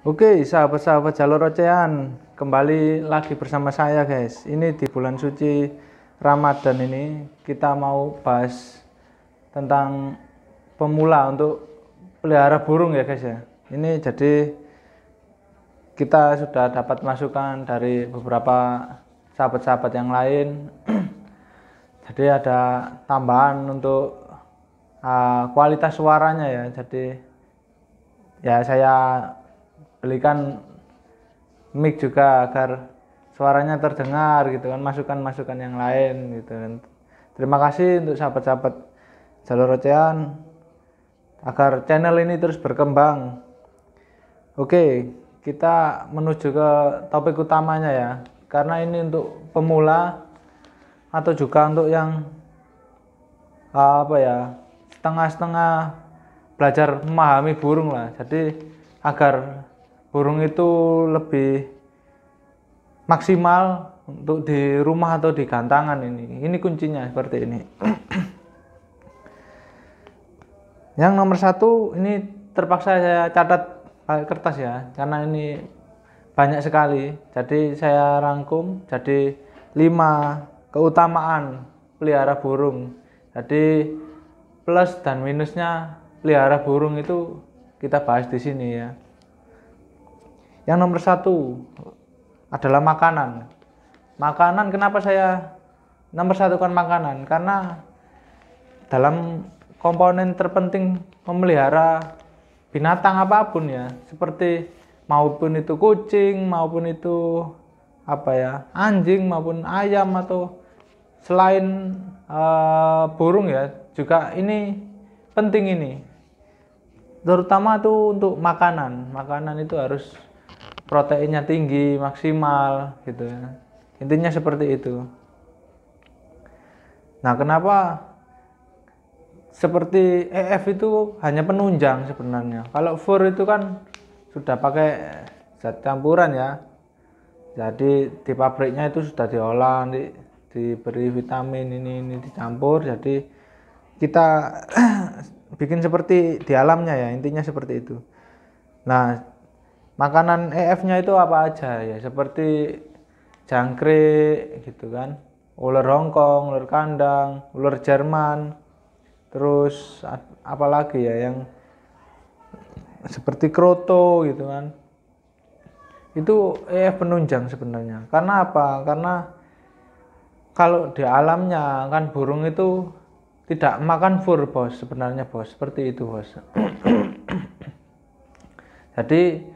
Oke, sahabat-sahabat jalur ocehan, kembali lagi bersama saya guys. Ini di bulan suci Ramadan ini kita mau bahas tentang pemula untuk pelihara burung ya guys ya. Ini jadi kita sudah dapat masukan dari beberapa sahabat-sahabat yang lain. Jadi ada tambahan untuk kualitas suaranya ya. Jadi ya saya belikan mic juga agar suaranya terdengar gitu kan, masukan-masukan yang lain gitu kan. Terima kasih untuk sahabat-sahabat jalur ocehan agar channel ini terus berkembang. Oke, kita menuju ke topik utamanya ya, karena ini untuk pemula atau juga untuk yang setengah-setengah belajar memahami burung lah. Jadi agar burung itu lebih maksimal untuk di rumah atau di gantangan ini kuncinya seperti ini. Yang nomor satu ini terpaksa saya catat pakai kertas ya, karena ini banyak sekali. Jadi saya rangkum jadi 5 keutamaan pelihara burung. Jadi plus dan minusnya pelihara burung itu kita bahas di sini ya. Yang nomor satu adalah makanan. Makanan, kenapa saya nomor satu kan makanan? Karena dalam komponen terpenting memelihara binatang apapun ya, seperti maupun itu kucing, maupun itu anjing, maupun ayam, atau selain burung ya, juga ini penting ini. Terutama tuh untuk makanan. Makanan itu harus proteinnya tinggi, maksimal gitu ya. Intinya seperti itu. Nah, kenapa seperti EF itu hanya penunjang sebenarnya. Kalau fur itu kan sudah pakai zat campuran ya. Jadi di pabriknya itu sudah diolah, diberi vitamin ini dicampur. Jadi kita bikin seperti di alamnya ya, intinya seperti itu. Nah, makanan EF-nya itu apa aja ya, seperti jangkrik gitu kan, ular Hongkong, ular kandang, ular Jerman, terus apalagi ya yang seperti kroto gitu kan. Itu EF penunjang sebenarnya. Karena apa? Karena kalau di alamnya kan burung itu tidak makan fur bos, sebenarnya bos, seperti itu bos. Jadi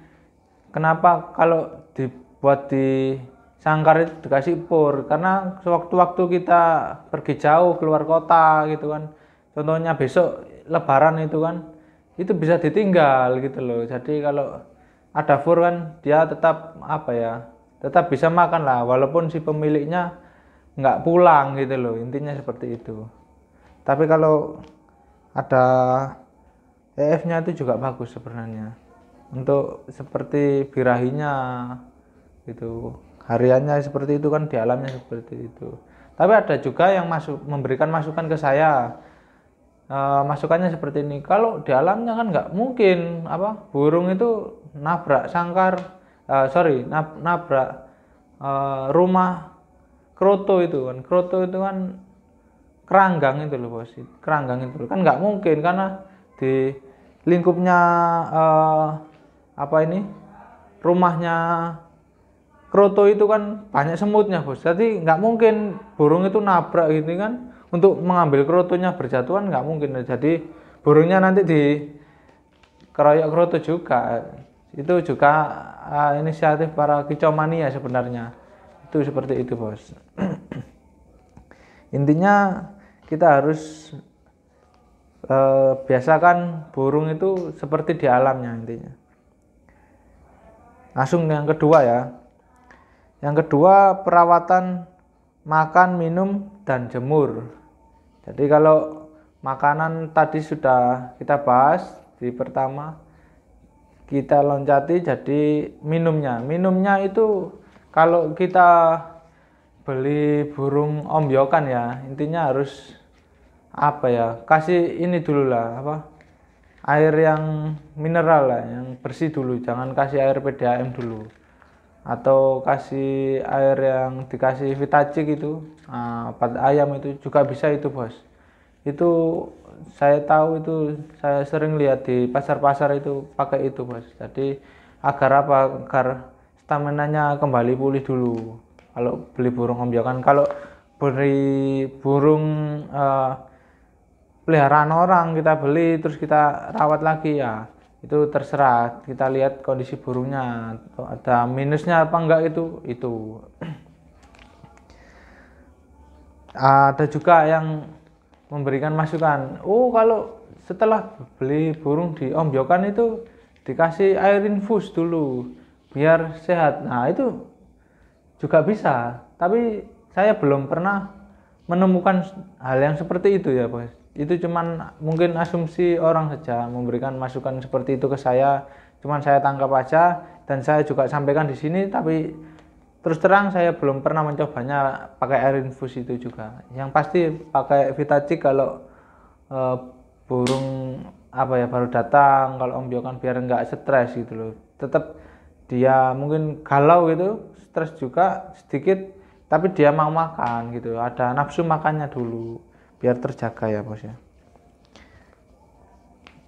kenapa kalau dibuat di sangkar itu dikasih pur? Karena sewaktu-waktu kita pergi jauh keluar kota gitu kan, contohnya besok lebaran itu kan, itu bisa ditinggal gitu loh. Jadi kalau ada fur kan dia tetap tetap bisa makan lah, walaupun si pemiliknya nggak pulang gitu loh, intinya seperti itu. Tapi kalau ada EF-nya itu juga bagus sebenarnya. Untuk seperti birahinya gitu, hariannya seperti itu kan, di alamnya seperti itu. Tapi ada juga yang memberikan masukan ke saya. Masukannya seperti ini, kalau di alamnya kan nggak mungkin burung itu nabrak nabrak rumah kroto itu kan. Kroto itu kan keranggang itu loh bos, keranggang itu kan nggak mungkin, karena di lingkupnya rumahnya kroto itu kan banyak semutnya bos. Jadi nggak mungkin burung itu nabrak gitu kan, untuk mengambil krotonya berjatuhan nggak mungkin. Jadi burungnya nanti di keroyok kroto juga. Itu juga inisiatif para kicomania sebenarnya. Itu seperti itu bos. Intinya kita harus biasakan burung itu seperti di alamnya intinya. Langsung yang kedua ya. Yang kedua, perawatan makan, minum, dan jemur. Jadi kalau makanan tadi sudah kita bahas di pertama, kita loncati jadi minumnya. Minumnya itu kalau kita beli burung ombyokan ya, intinya harus kasih ini dulu lah, air yang mineral lah, yang bersih dulu, jangan kasih air PDAM dulu, atau kasih air yang dikasih Vitacik itu, obat ayam itu juga bisa itu bos. Itu saya tahu, itu saya sering lihat di pasar-pasar itu pakai itu bos. Jadi agar apa, agar staminanya kembali pulih dulu kalau beli burung ombyokan. Kalau beli burung peliharaan orang, kita beli terus kita rawat lagi ya, itu terserah, kita lihat kondisi burungnya ada minusnya apa enggak. Itu ada juga yang memberikan masukan, kalau setelah beli burung di ombyokan itu dikasih air infus dulu biar sehat. Nah itu juga bisa, tapi saya belum pernah menemukan hal yang seperti itu ya bos. Itu cuman mungkin asumsi orang saja memberikan masukan seperti itu ke saya, cuman saya tangkap aja dan saya juga sampaikan di sini. Tapi terus terang saya belum pernah mencobanya pakai air infus itu juga. Yang pasti pakai Vitacik kalau burung baru datang, kalau ombyokan, biar nggak stres gitu loh. Tetap dia mungkin galau gitu, stres juga sedikit, tapi dia mau makan gitu, ada nafsu makannya dulu biar terjaga ya bos ya.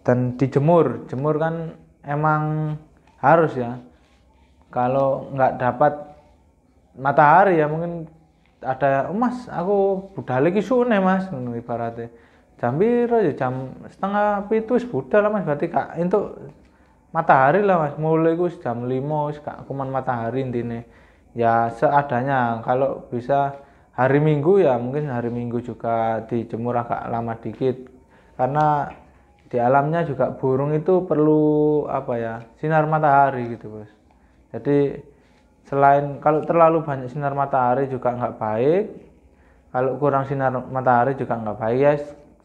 Dan dijemur kan emang harus ya, kalau nggak dapat matahari ya mungkin ada, mas aku budal iki sune mas, ngono ibaratnya jam piro ya, jam setengah 7 wis budal lah mas, berarti kak untuk matahari lah mas, mulai ku jam 5 wis gak kuman matahari intine ya, seadanya. Kalau bisa hari Minggu ya mungkin hari Minggu juga dijemur agak lama dikit, karena di alamnya juga burung itu perlu sinar matahari gitu bos. Jadi selain kalau terlalu banyak sinar matahari juga nggak baik, kalau kurang sinar matahari juga nggak baik ya,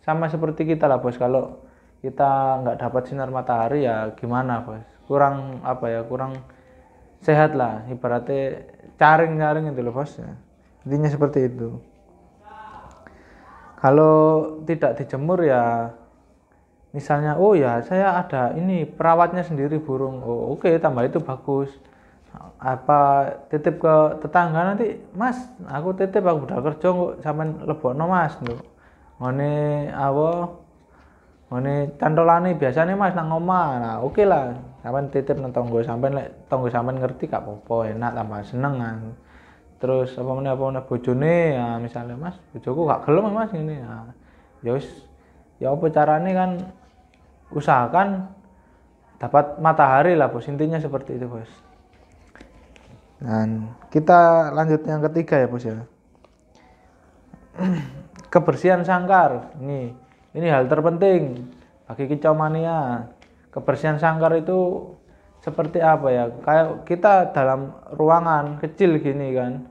sama seperti kita lah bos. Kalau kita nggak dapat sinar matahari ya gimana bos, kurang kurang sehat lah, ibaratnya caring itu loh bos ya. Intinya seperti itu. Kalau tidak dijemur ya, misalnya saya ada ini perawatnya sendiri burung, oke, tambah itu bagus. Titip ke tetangga, nanti mas aku titip, aku udah kerja kok, sampean lebokno mas lho, ngene cantolane biasanya mas nang omah. Nah oke lah, sampean titip nang tonggo sampean, lek tonggo sampean ngerti gak apa-apa, enak, tambah seneng kan. Terus apa meneh bojone ya, misalnya mas bojoku gak gelem mas ngene, ya wis ya apa carane kan, usahakan dapat matahari lah bos, intinya seperti itu bos. Dan kita lanjut yang ketiga ya bos ya, kebersihan sangkar. Ini hal terpenting bagi kicau mania. Kebersihan sangkar itu seperti apa ya, kayak kita dalam ruangan kecil gini kan,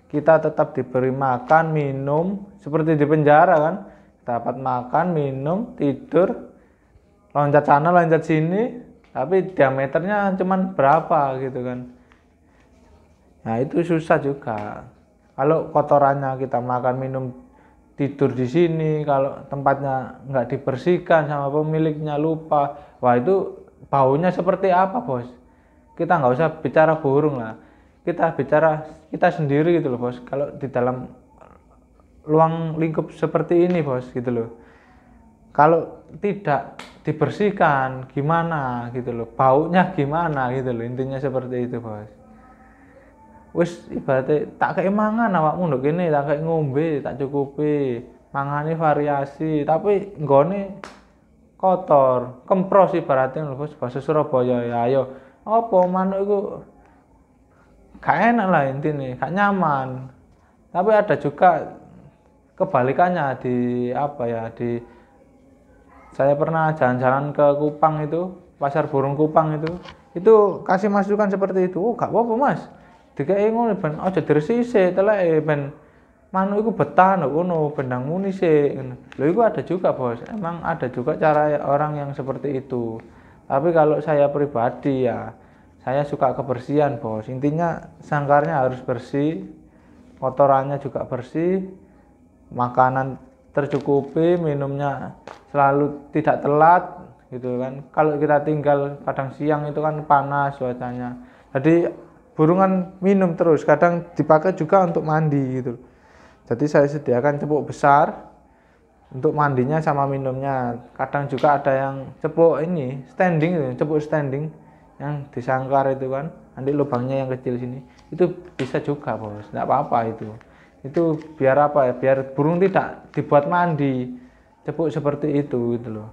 kita tetap diberi makan minum seperti di penjara kan, dapat makan minum tidur, loncat sana loncat sini, tapi diameternya cuman berapa gitu kan. Nah itu susah juga kalau kotorannya kita makan minum tidur di sini, kalau tempatnya nggak dibersihkan sama pemiliknya, lupa, wah itu baunya seperti apa bos. Kita nggak usah bicara burung lah, kita bicara kita sendiri gitu loh bos. Kalau di dalam ruang lingkup seperti ini bos gitu loh, kalau tidak dibersihkan gimana gitu loh, baunya gimana gitu loh, intinya seperti itu bos. Wis ibaratnya tak kayak mangan awakmu nduk kene, tak kayak ngombe, tak cukupi, mangane variasi, tapi nggone kotor, kempros ibaratnya lho bos, bahasa Surabaya ya. Ayo apa manuk iku gak enak lah intine, gak nyaman. Tapi ada juga kebalikannya di saya pernah jalan-jalan ke Kupang itu, pasar burung Kupang itu kasih masukan seperti itu. Gak apa-apa mas, dikei ngono ben aja diresiki teleke, ben manuk iku betah nduk kono, bendang muni sik. Lho iku ada juga bos, emang ada juga cara orang yang seperti itu. Tapi kalau saya pribadi ya, saya suka kebersihan bos. Intinya sangkarnya harus bersih, kotorannya juga bersih, makanan tercukupi, minumnya selalu tidak telat, gitu kan. Kalau kita tinggal kadang siang itu kan panas cuacanya, jadi burung kan minum terus, kadang dipakai juga untuk mandi gitu. Jadi saya sediakan cepuk besar untuk mandinya sama minumnya. Kadang juga ada yang cepuk ini standing gitu, cepuk standing yang disangkar itu kan, nanti lubangnya yang kecil sini itu bisa juga bos, nggak apa-apa itu biar apa ya, biar burung tidak dibuat mandi, cepuk seperti itu gitu loh.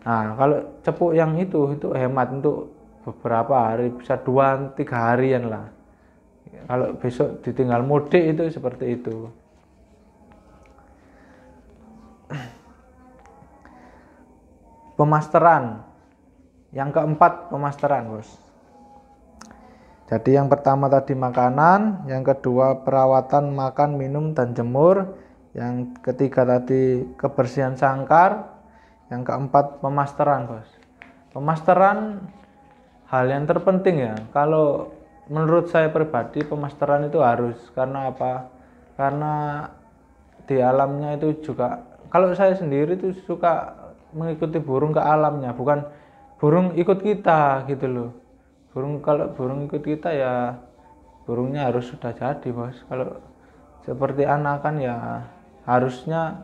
Nah kalau cepuk yang itu hemat untuk beberapa hari, bisa 2-3 harian lah. Kalau besok ditinggal mudik itu seperti itu. Pemasteran. Yang keempat, pemasteran bos. Jadi yang pertama tadi makanan, yang kedua perawatan makan, minum, dan jemur, yang ketiga tadi kebersihan sangkar, yang keempat pemasteran bos. Pemasteran hal yang terpenting ya, kalau menurut saya pribadi pemasteran itu harus. Karena apa? Karena di alamnya itu juga, kalau saya sendiri itu suka mengikuti burung ke alamnya, bukan burung ikut kita gitu loh. Kalau burung ikut kita ya burungnya harus sudah jadi bos. Kalau seperti anakan ya harusnya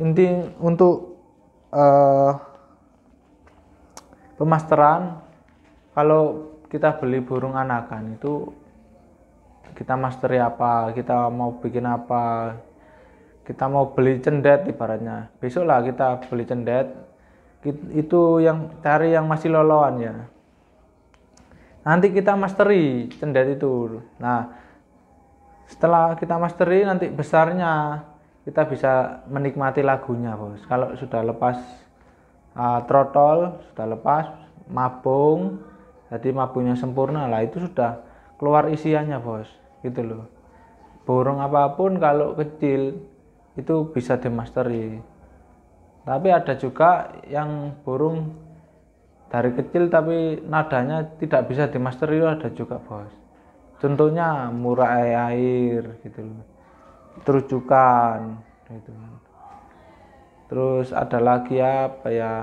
inti untuk pemasteran. Kalau kita beli burung anakan itu kita masteri apa, kita mau bikin apa, kita mau beli cendet ibaratnya, besok lah kita beli cendet, itu yang cari yang masih loloan ya, nanti kita masteri cendet itu. Nah setelah kita masteri nanti besarnya kita bisa menikmati lagunya bos. Kalau sudah lepas trotol, sudah lepas mabung, jadi mabungnya sempurna lah, itu sudah keluar isiannya bos gitu loh. Burung apapun kalau kecil itu bisa dimasteri, tapi ada juga yang burung dari kecil tapi nadanya tidak bisa dimasteri, ada juga bos. Contohnya murai air gitu loh, terujukan gitu. Terus ada lagi apa ya,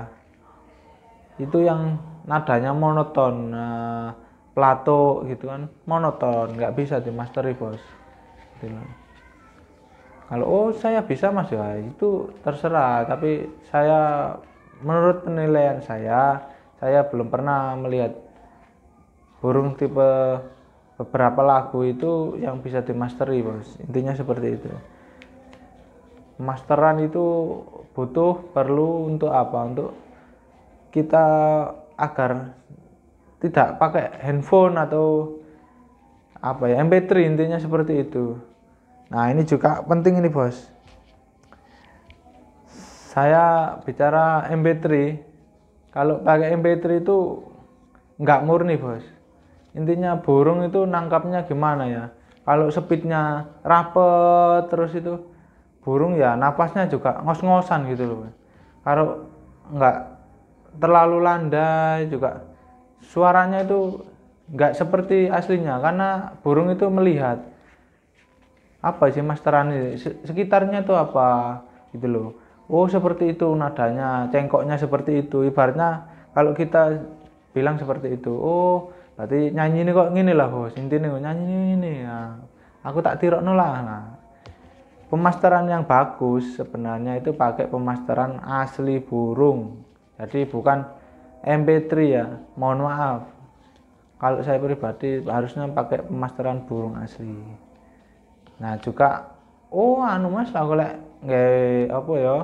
itu yang nadanya monoton, plato gitu kan, monoton, nggak bisa dimasteri bos gitu loh. Kalau saya bisa mas ya itu terserah, tapi saya menurut penilaian saya belum pernah melihat burung tipe beberapa lagu itu yang bisa dimasteri bos. Intinya seperti itu. Masteran itu perlu untuk apa? Untuk kita agar tidak pakai handphone atau apa ya, MP3, intinya seperti itu. Nah ini juga penting ini bos. Saya bicara MP3, kalau pakai MP3 itu nggak murni bos. Intinya burung itu nangkapnya gimana ya, kalau speednya rapet terus itu burung ya napasnya juga ngos-ngosan gitu loh. Kalau nggak terlalu landai juga suaranya itu nggak seperti aslinya, karena burung itu melihat apa sih masteran ini, sekitarnya itu apa gitu loh. Oh seperti itu nadanya, cengkoknya seperti itu, ibaratnya kalau kita bilang seperti itu, oh berarti nyanyi ini kok gini lah bos, intinya nyanyi ini ya, aku tak tirokno lah. Nah, pemasteran yang bagus sebenarnya itu pakai pemasteran asli burung, jadi bukan MP3 ya, mohon maaf. Kalau saya pribadi harusnya pakai pemasteran burung asli. Nah juga mas aku lek nggak apa ya,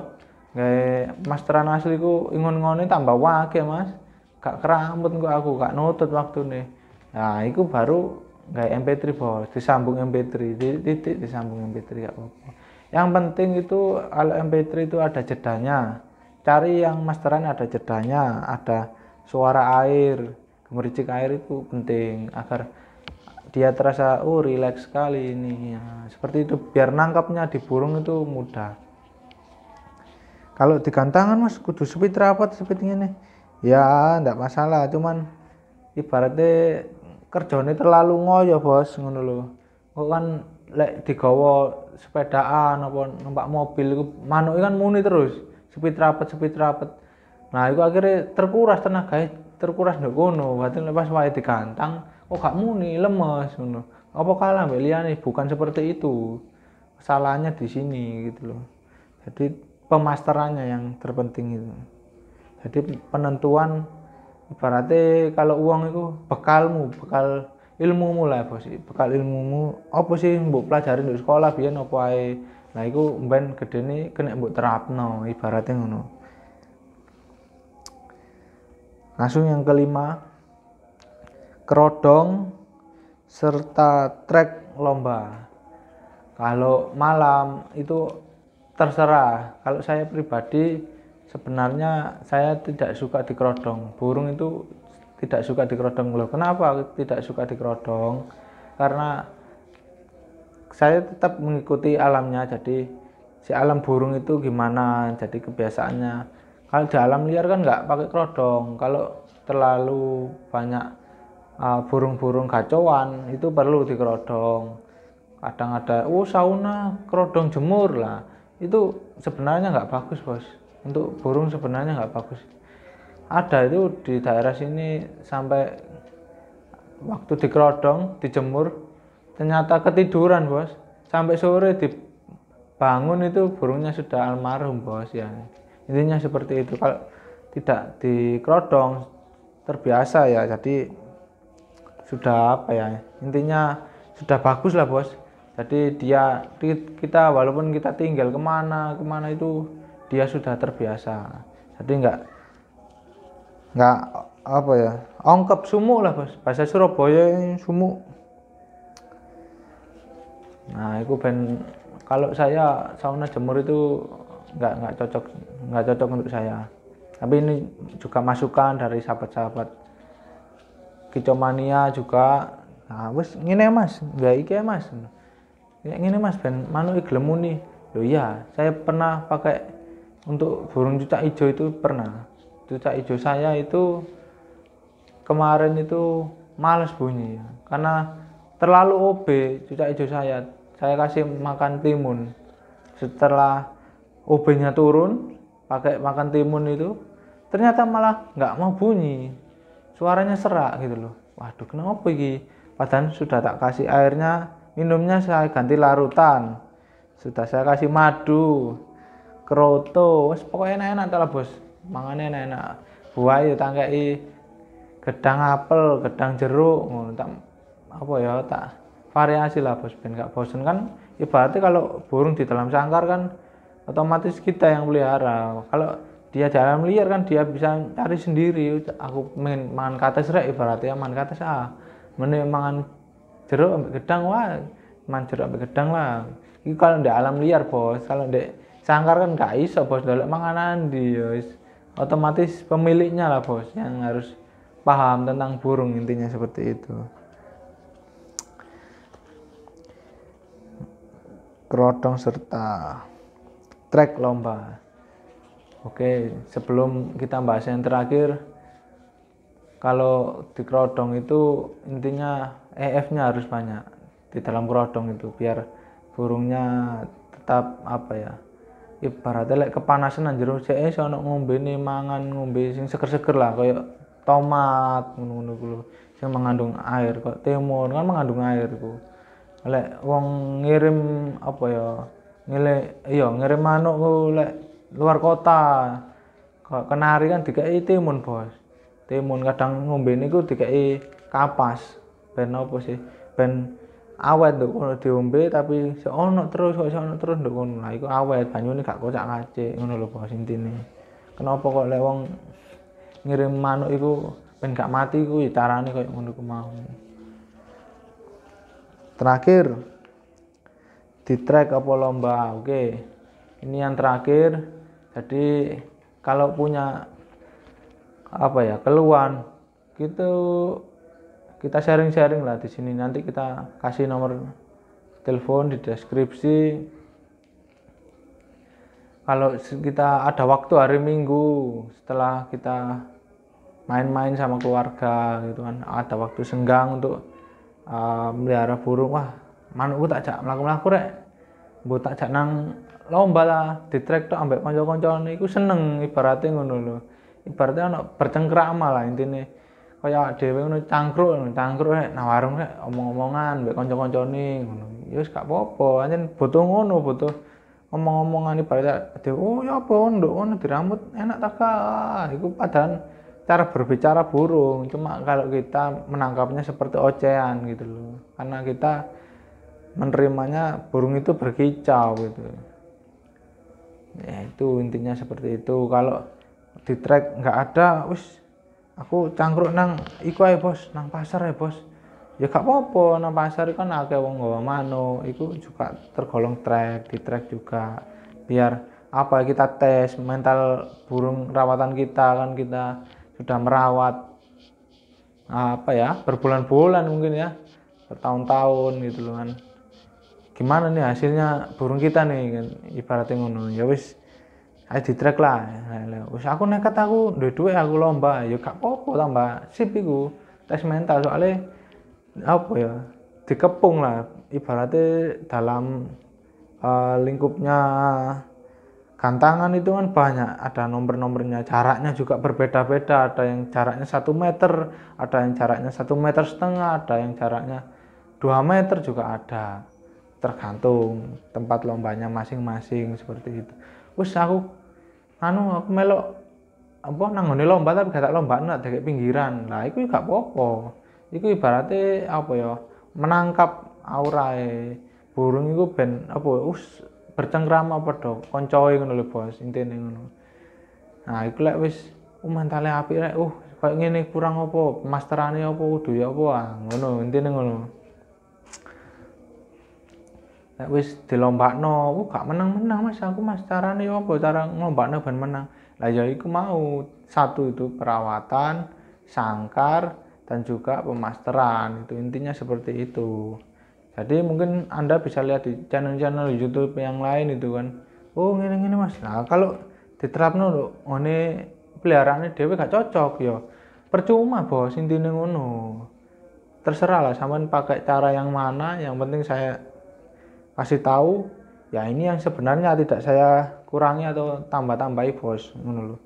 nggak pemasteran asli ku ingon ngone tambah wake mas, gak keramut kok aku, gak nutut waktu nih. Nah itu baru nggak MP3 bos, disambung MP3, titik disambung MP3 gak apa-apa. Yang penting itu kalau MP3 itu ada jedanya, cari yang masteran ada jedanya, ada suara air, gemericik air, itu penting agar dia terasa rileks sekali ini ya, seperti itu biar nangkapnya di burung itu mudah. Kalau digantangan mas kudu speed rapat seperti ini ya ndak masalah, cuman ibaratnya kerjanya terlalu ngoyo bos ngono lho. Kok kan lek digawa sepedaan apa numpak mobil iku manuke kan muni terus speed rapat. Nah, iku akhirnya terkuras tenaga, terkuras ndek kono. Berarti pas wae digantang, kok gak muni, lemes ngono. Apa kalah mbek liyane? Bukan seperti itu. Salahnya di sini gitu loh. Jadi pemasterannya yang terpenting itu. Jadi penentuan ibaratnya kalau uang itu bekalmu, bekal ilmumu lah bos. Bekal ilmumu apa sih mbok pelajari di sekolah biyen apa ae. Nah iku mben gedene kena mbok terapno ibaratnya ngono. Langsung yang kelima, kerodong serta trek lomba. Kalau malam itu terserah. Kalau saya pribadi sebenarnya saya tidak suka dikerodong. Burung itu tidak suka dikerodong loh. Kenapa tidak suka dikerodong? Karena saya tetap mengikuti alamnya. Jadi si alam burung itu gimana? Jadi kebiasaannya. Kalau di alam liar kan nggak pakai kerodong. Kalau terlalu banyak burung-burung gacauan itu perlu dikerodong. Kadang ada sauna kerodong jemur lah, itu sebenarnya nggak bagus bos, untuk burung sebenarnya nggak bagus. Ada itu di daerah sini sampai waktu dikerodong dijemur ternyata ketiduran bos, sampai sore dibangun itu burungnya sudah almarhum bos ya. Intinya seperti itu. Kalau tidak dikerodong terbiasa ya, jadi sudah apa ya, intinya sudah bagus lah bos. Jadi kita walaupun kita tinggal kemana itu dia sudah terbiasa. Jadi nggak apa ya, ongkep sumuk lah bos, bahasa Surabaya sumuk. Nah itu kalau saya sauna jemur itu nggak cocok untuk saya. Tapi ini juga masukan dari sahabat-sahabat Kicomania juga. Nah wes ngene mas, nggak iki mas. Ya ngene mas ben manuk gelem muni. Loh iya, saya pernah pakai untuk burung cucak hijau itu pernah. Cucak hijau saya itu kemarin itu males bunyi karena terlalu OB cucak hijau saya. Saya kasih makan timun. Setelah OB-nya turun, pakai makan timun itu ternyata malah nggak mau bunyi. Suaranya serak gitu loh. Waduh, kenapa iki? Padahal sudah tak kasih airnya, minumnya saya ganti larutan, sudah saya kasih madu, kroto, pokoknya enak-enak lah bos, mangannya enak-enak. Buah itu tangkai gedang apel, gedang jeruk, apa ya, tak variasi lah bos, ben gak bosen kan. Ibaratnya kalau burung di dalam sangkar kan otomatis kita yang pelihara. Kalau dia di alam liar kan dia bisa cari sendiri. Aku mangan kates rek ibaratnya mangan kates mending mangan jeruk ambil gedang wah, mangan jeruk ambil gedang lah. Itu kalau di alam liar bos. Kalau di sangkar kan gak iso bos, dolek manganan di otomatis pemiliknya lah bos yang harus paham tentang burung, intinya seperti itu. Kerodong serta trek lomba. Oke, sebelum kita bahas yang terakhir, kalau di kerodong itu intinya EF-nya harus banyak di dalam kerodong itu biar burungnya tetap apa ya, ibaratnya kepanasan anjir iso ono ngombene mangan ngombe sing seger-seger lah kayak tomat ngono-ngono kuwi sing mengandung air, kok timun kan mengandung air ku. Lek wong ngirim apa ya, ngirim manuk ku lek luar kota, kok kenari kan dikai timun bos. Timun kadang ngombene ku dikai kapas. Ben apa sih? Ben awet nduk kono diombe tapi ono terus nduk kono. Lah iku awet, banyune gak kocak-kacik ngono lho bos intine. Kenapa kok lek wong ngirim manuk iku ben gak mati ku carane koyo ngono ku mau. Terakhir di track apa lomba. Oke. Ini yang terakhir. Jadi kalau punya apa ya, keluhan gitu kita sharing-sharing lah di sini. Nanti kita kasih nomor telepon di deskripsi. Kalau kita ada waktu hari Minggu setelah kita main-main sama keluarga gitu kan, ada waktu senggang untuk melihara burung, wah manukku tak jak mlaku-mlaku rek, mbok tak jak nang lomba lah, di trek tok ambek kanca-kancane iku seneng ibaratnya ngono lho. ibaratnya ono bercengkrama lah intine. Kaya dhewe ngono cangkruk rek nang warung rek omong-omongan mbek kanca-kancane ngono. Ya wis gak apa-apa, anjen butuh ngono, butuh omong-omongan ibaratnya dhewe oh ya apa nduk ngono dirambut enak ta Kak. Iku padahal cara berbicara burung, cuma kalau kita menangkapnya seperti ocehan gitu loh. Karena kita menerimanya burung itu berkicau gitu. Ya itu intinya seperti itu. Kalau di track nggak ada, wis aku cangkruk nang iku ae bos, nang pasar ya bos. Ya gak apa-apa, nang pasar kan akeh wong nggawa manuk, iku juga tergolong track, di track juga. Biar apa kita tes mental burung rawatan kita kan kita sudah merawat apa ya berbulan-bulan mungkin ya bertahun-tahun gitu loh kan. Gimana nih hasilnya burung kita nih kan ibaratnya ngono ya wis ayo di track lah wis aku nekat aku duwe aku lomba ya gak apa-apa tambah sip iku tes mental soalnya apa ya dikepung lah ibaratnya dalam lingkupnya gantangan itu kan banyak ada nomor-nomornya jaraknya juga berbeda-beda ada yang jaraknya 1 meter ada yang jaraknya 1,5 meter ada yang jaraknya 2 meter juga ada tergantung tempat lombanya masing-masing seperti itu. Wis aku melok apa nang ngene lomba tapi gak tak lombakno dek pinggiran. Lah iku gak apa-apa. Iku ibaratnya apa ya menangkap aurae burung iku ben apa bercengkrama padha koncoe ngono lho bos intine ngono. Nah iku lek wis mantale apik rek koyo ngene kurang apa masterane apa kudu ya apa ngono intine ngono. Nek wis dilombakno, gak menang-menang Mas aku Mas carane opo cara nglombakno ben menang. Lah ya iku mau satu itu perawatan, sangkar dan juga pemasteran. Itu intinya seperti itu. Jadi mungkin Anda bisa lihat di channel-channel YouTube yang lain itu kan. Oh ngene-ngene Mas. Nah kalau diterapno lho ngene peliharaane dhewe gak cocok ya. Percuma bos intine ngono. Terserah lah sampean pakai cara yang mana, yang penting saya kasih tahu ya ini yang sebenarnya tidak saya kurangi atau tambah-tambahi bos ngono lho.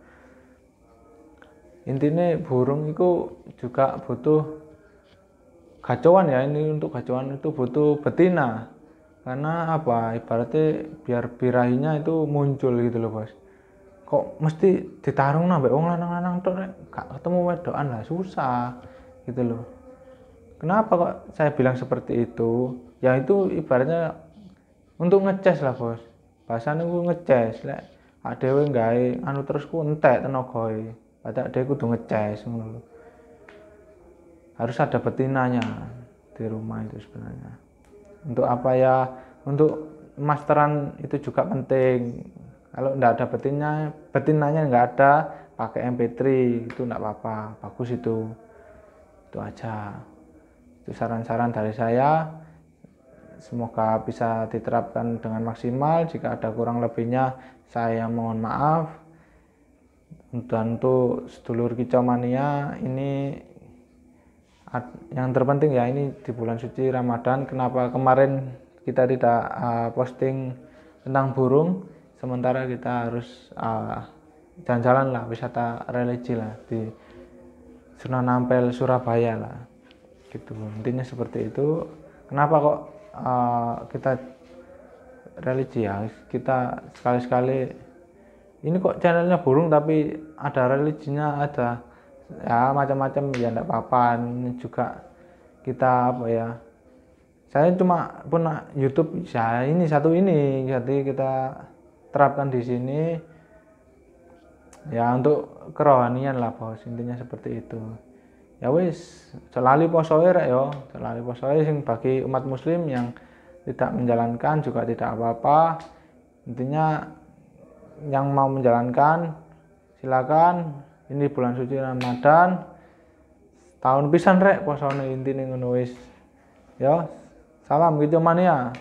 Intinya burung itu juga butuh gacauan ya ini untuk gacauan itu butuh betina karena apa ibaratnya biar birahinya itu muncul gitu loh bos. Kok mesti ditarung nambah wong lanang-lanang tok rek gak ketemu wedokan lah susah gitu loh. Kenapa kok saya bilang seperti itu? Ya itu ibaratnya untuk ngeces lah bos bahasanya ku ngeces lek adewe gawe anu terus ku entek tenagae padahal adewe kudu ngeces ngono harus ada betinanya di rumah itu sebenarnya untuk apa ya untuk masteran itu juga penting kalau enggak ada betinanya enggak ada pakai MP3 itu enggak apa-apa bagus itu aja itu saran-saran dari saya. Semoga bisa diterapkan dengan maksimal. Jika ada kurang lebihnya, saya mohon maaf. Dan untuk sedulur kicau mania, ini yang terpenting ya ini di bulan suci Ramadan. Kenapa kemarin kita tidak posting tentang burung, sementara kita harus jalan-jalan lah, wisata religi lah di Sunan Ampel Surabaya lah. Gitu. Intinya seperti itu. Kenapa kok kita religi ya kita sekali-sekali ini kok channelnya burung tapi ada religinya ada ya macam-macam ya enggak apa-apa ini juga kita apa ya saya cuma punya YouTube saya ini satu ini jadi kita terapkan di sini ya untuk kerohanian lah bos intinya seperti itu. Ya wis, selalu posoe rek yo, selalu posoe sing bagi umat muslim yang tidak menjalankan juga tidak apa-apa. Intinya yang mau menjalankan silakan. Ini bulan suci Ramadan. Tahun pisan rek posone intine ngono wis. Yo, salam gitu mania.